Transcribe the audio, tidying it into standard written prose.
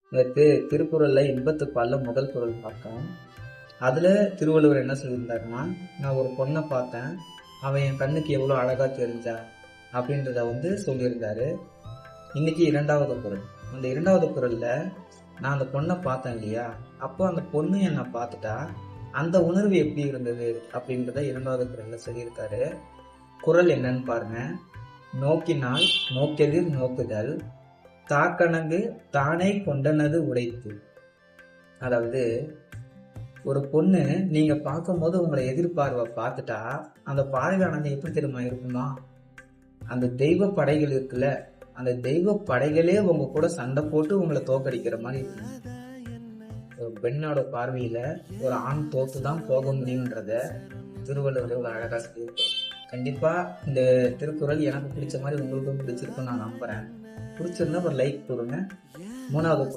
நேற்று திருக்குறள்ல இன்பத்துப்பால்ல முதல் குறள் பார்த்தோம். அதுல திருவள்ளுவர் என்ன சொல்லியிருந்தாருன்னா, நான் ஒரு பொண்ணை பார்த்தேன், அவன் என் கண்ணுக்கு எவ்வளவு அழகா தெரிஞ்சா அப்படின்றத சொல்லியிருந்தாரு. இன்னைக்கு இரண்டாவது குறள். அந்த இரண்டாவது குறள்ல நான் அந்த பொண்ணை பார்த்தேன் இல்லையா, அப்போ அந்த பொண்ணு என்னை பார்த்துட்டா, அந்த உணர்வு எப்படி இருந்தது அப்படின்றத இரண்டாவது குறள்ல சொல்லியிருக்காரு. குறள் என்னன்னு பாருங்க. நோக்கினால் நோக்கெதிர் நோக்குதல், தாக்கணங்கு தானே கொண்டனது உடைத்து. அதாவது ஒரு பொண்ணு நீங்க பார்க்கும்போது உங்களை எதிர்பார்வை பார்த்துட்டா, அந்த பார்வையானது எப்படி தெரியுமா இருக்குமா, அந்த தெய்வ படைகள் இருக்குல்ல, அந்த தெய்வ படைகளே உங்க கூட சண்டை போட்டு உங்களை தோக்கடிக்கிற மாதிரி இருக்கும். ஒரு பெண்ணோட பார்வையில ஒரு ஆண் தோத்துதான் போக முடியும்ன்றத திருவள்ளுவர் ஒரு அழகா சொல்லியிருக்காரு. கண்டிப்பா இந்த திருக்குறள் எனக்கு பிடிச்ச மாதிரி உங்களுக்கும் பிடிச்சிருக்குன்னு நான் நம்புறேன். பிடிச்சிருந்தா ஒரு லைக் கொடுங்க. மூணாவது